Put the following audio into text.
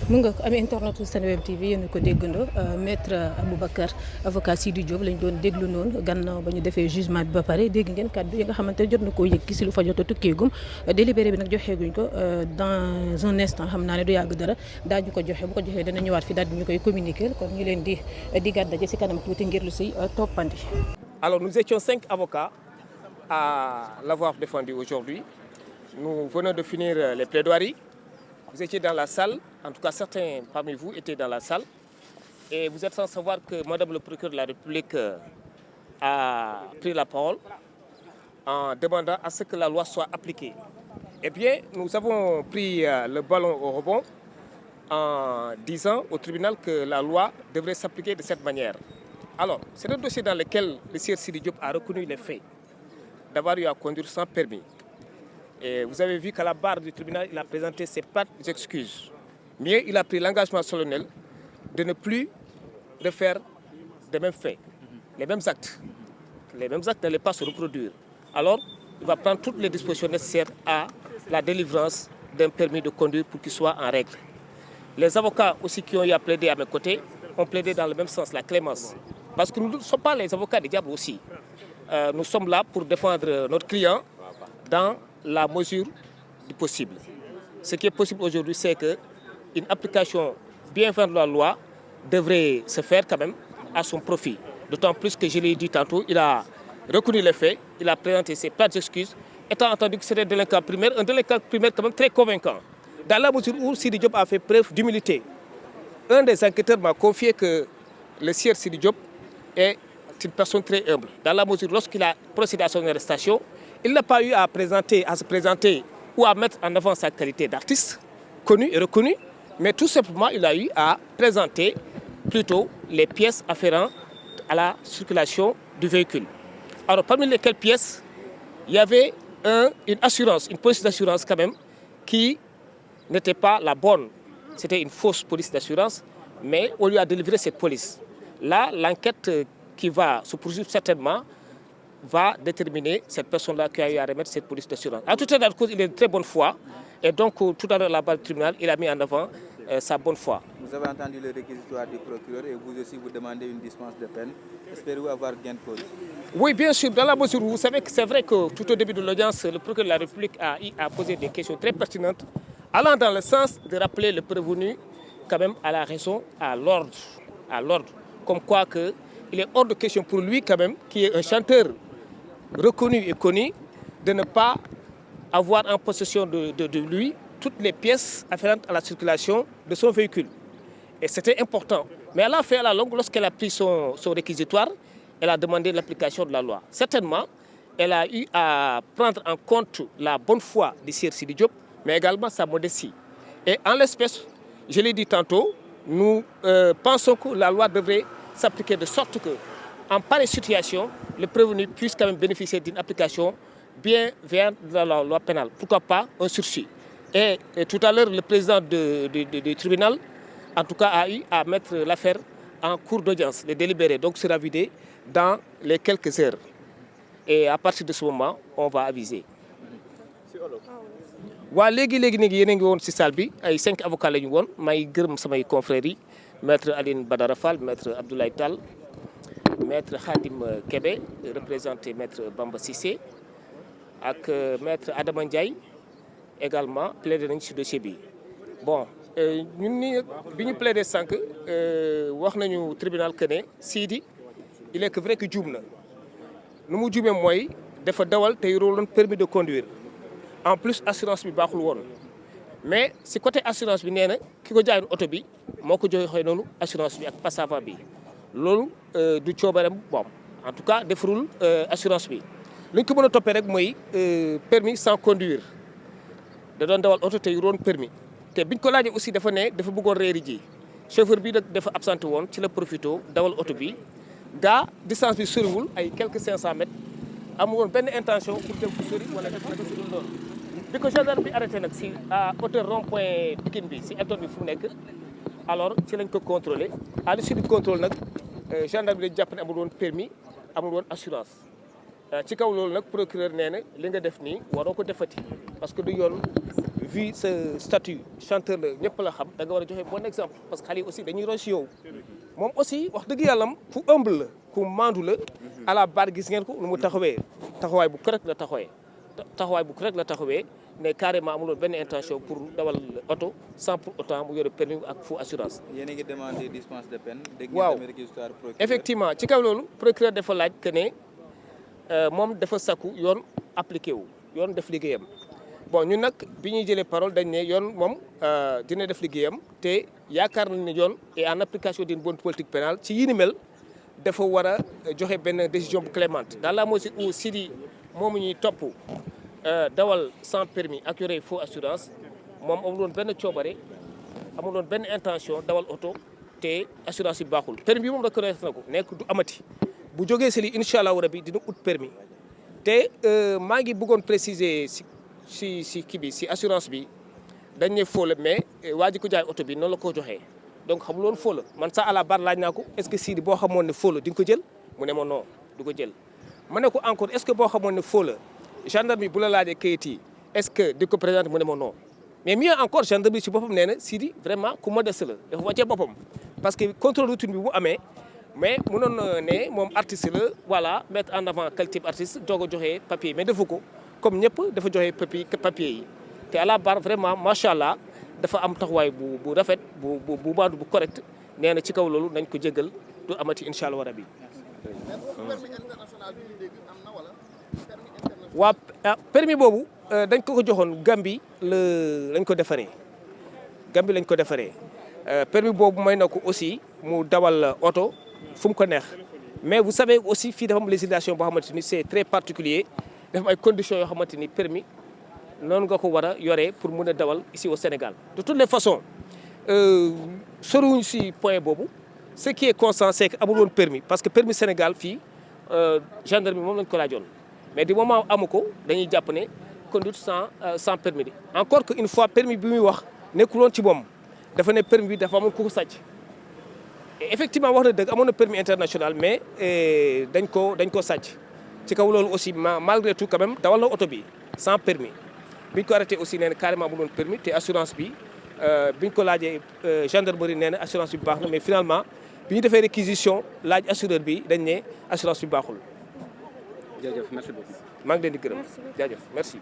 mu nga amee internet Senweb TV yéen ko déggandoo maître Aboubacar avocat Sidi Diop lañ doon déglu noonu gannaaw ba ñu defee jugement bi ba pare dégg ngeen kàddu yi nga xamante ne jot na koo yëg si lu fa jot a tukkeegum délibéré bi nag joxeeguñ ko dans un instant xam naa ne du yàgg dara daañu ko joxe bu ko joxee dana ñëwaat fi daal di ñu koy communiquer kon ñu leen di diggaat daje si kanam tuuti ngir lu si toppandi. Alors nous étions 5 avocats à l'avoir défendu aujourd'hui. Nous venons de finir les plaidoiries. Vous étiez dans la salle, en tout cas certains parmi vous étaient dans la salle. Et vous êtes sans savoir que Madame le procureur de la République a pris la parole en demandant à ce que la loi soit appliquée. Eh bien, nous avons pris le ballon au rebond en disant au tribunal que la loi devrait s'appliquer de cette manière. Alors, c'est un dossier dans lequel le sieur Sidi Diop a reconnu les faits d'avoir eu à conduire sans permis. Et vous avez vu qu'à la barre du tribunal, il a présenté ses plates excuses. Mais il a pris l'engagement solennel de ne plus refaire les mêmes faits, les mêmes actes. Les mêmes actes n'allaient pas se reproduire. Alors, il va prendre toutes les dispositions nécessaires à la délivrance d'un permis de conduire pour qu'il soit en règle. Les avocats aussi qui ont eu à plaider à mes côtés ont plaidé dans le même sens, la clémence. Parce que nous ne sommes pas les avocats des diables aussi. Nous sommes là pour défendre notre client dans la mesure du possible. Ce qui est possible aujourd'hui, c'est qu'une application bien faite de la loi devrait se faire quand même à son profit. D'autant plus que, je l'ai dit tantôt, il a reconnu les faits, il a présenté ses plates excuses, étant entendu que c'était un délinquant primaire quand même très convaincant. Dans la mesure où Sidi Diop a fait preuve d'humilité. Un des enquêteurs m'a confié que le sieur Sidi Diop est une personne très humble. Dans la mesure, lorsqu'il a procédé à son arrestation, il n'a pas eu à se présenter ou à mettre en avant sa qualité d'artiste, connu et reconnu, mais tout simplement il a eu à présenter plutôt les pièces afférentes à la circulation du véhicule. Alors parmi lesquelles pièces, il y avait une assurance, une police d'assurance quand même, qui n'était pas la bonne. C'était une fausse police d'assurance, mais on lui a délivré cette police. Là, l'enquête qui va se poursuivre certainement va déterminer cette personne-là qui a eu à remettre cette police d'assurance. En tout état de cause, il est de très bonne foi. Et donc, tout à l'heure, là-bas, le tribunal, il a mis en avant sa bonne foi. Vous avez entendu le réquisitoire du procureur et vous aussi, vous demandez une dispense de peine. Espérez-vous avoir gain de cause? Oui, bien sûr. Dans la mesure où vous savez que c'est vrai que tout au début de l'audience, le procureur de la République a posé des questions très pertinentes, allant dans le sens de rappeler le prévenu quand même à la raison, à l'ordre. Comme quoi il est hors de question pour lui quand même, qui est un chanteur reconnu et connu, de ne pas avoir en possession de lui toutes les pièces afférentes à la circulation de son véhicule. Et c'était important. Mais elle a fait à la longue, lorsqu'elle a pris son réquisitoire, elle a demandé l'application de la loi. Certainement, elle a eu à prendre en compte la bonne foi du sieur Sidi Diop, mais également sa modestie. Et en l'espèce, je l'ai dit tantôt, nous pensons que la loi devrait s'appliquer de sorte que, en pareille situation, le prévenu puisse quand même bénéficier d'une application bien vers la loi pénale. Pourquoi pas un sursis. Et tout à l'heure, le président du tribunal, en tout cas, a eu à mettre l'affaire en cours d'audience, le délibéré, donc sera vidé dans les quelques heures. Et à partir de ce moment, on va aviser. Waa léegi nag yéen a ngi woon ci salle bi ay 5 avocats la ñu woon may gërëm samay confrères yi maître Aline Badara Fall, maître Abdoulaye Tall, maître Khadim Kébé, représenté maître Bamba Cissé, ak maître Adama Ndiaye également plaidé nañ ci dossier bi. Bon, ñun ni bi ñu plaidé sànq wax nañu tribunal que ne Sidi il est que vrai que juum na nu mu juumee mooy dafa dawal te yorul permis de conduire. En plus assurance bi baaxul woon mais si côté assurance bi nee na ki ko jaayoon oto bi moo ko joxee noonu assurance bi ak passe avant bi loolu du coobareem bon en tout cas defarul assurance bi li ñu ko mën a toppee rek mooy permis sans conduire da doon dawal oto te yoroon permis te biñ ko laajee aussi dafa ne dafa bëggoon reeri ji chauffeur bi nag dafa absenté woon ci la profito dawal oto bi gaa distance bi soriwul ay quelques 500 mètres amul woon benn intention pour dem fu sori wala def naka si dul loolu bi ko gendarme bi arrêté nag si à hauteur rond-point Pikine bi si Elton bi fu mu nekk alors ci lañ ko contrôlé à l'issue du contrôle nag gendarme bi dañ jàpp ne amul woon permis amul woon assurance ci kaw loolu nag procureur nee na li nga def nii waroo ko defati parce que du yoon vu ce statut chanteur la ñëpp la xam da nga war a joxe bon exemple parce que xale yi aussi dañuy roy si yow moom aussi wax dëgg yàllam ku humble la ku maandu la à la barre gis ngeen ko nu mu taxawee taxawaay bu correct la taxawee mais carrément amuloon benn intention pour dawal oto sans pour autant mu yore permis ak faux assurance. yéen a ngi demandé dispense de peine. waaw effectivement ci kaw loolu procureur dafa laaj que ne moom dafa sakku yoon appliqué wu yoon def liggéeyam. bon ñun nag bi ñuy jëlee parole dañ ne yoon moom dina def liggéeyam te yaakaar nañ ne yoon et en application d'une bonne politique pénale ci yi ni mel dafa war a joxe benn décision bu clémente dans la mesure où Sidy moomu ñuy topp dawal sans permis ak yore faux assurance moom amuloon benn coobare amuloon benn intention dawal oto te assurance yi baaxul permis bi moom reconnaître na ko nekk du amati bu jógee si li incha allahu rabi dina ut permis te maa ngi bëggoon préciser si kii bi si assurance bi dañ ne faux la mais waa ji ko jaay oto bi noonu la ko joxee donc xamul woon faux la man sax à la barre laaj naa ko est-ce que Sidy boo xamoon ne faux la di nga ko jël mu ne ma non du ko jël. ma ne ko encore est-ce que boo xamoon ne faux la gendarme bi bu la laajee kayit yi est-ce que di ko présenter mu ne ma non mais mieux encore gendarme bi si boppam nee na Sidy vraiment ku modeste la dafa wàccee boppam parce que contrôle routine bi bu amee mais mënoon na ne moom artiste la voilà mettre en avant quel type artiste doog a joxee papier mais defu ko. comme ñëpp dafa joxe papier yi te à la barre vraiment macha allah dafa am taxawaay bu rafet bu maandu bu correct nee na ci kaw loolu nañ ko jégal du amati incha allah rabi. waa permis boobu dañ ko joxoon Gambie lañ ko defaree permis boobu may na ko aussi mu dawal oto fu mu ko neex mais vous savez aussi fii dafa am législation boo xamante ni c'est très particulier dafa am ay conditions yoo xamante ni permis noonu nga ko war a yoree pour mun a dawal ici au Sénégal de toutes les façons soriwuñ si point boobu ce qui est constant c'est que amul woon permis parce que permis Sénégal fii gendarmerie moom lañ ko laajoon mais du moment amu ko dañuy jàpp ne conduite sans permis bi encore que une fois permis bi muy wax nekkul woon ci moom dafa ne permis bi dafa amoon ku ko sàcc et effectivement wax na dëgg amoon na permis international mais dañ ko sàcc. ci kaw loolu aussi malgré tout quand même dawal na oto bi sans permis biñ ko arrêté aussi nee na carrément bu doon permis te assurance bi biñ ko laajee gendarmerie nee na assurance bi baax na mais finalement bi ñu defee réquisition laaj assureur bi dañ ne assurance bi baaxul. jërëjëf merci beaucoup. maa ngi leen di gërëm jaajëf merci.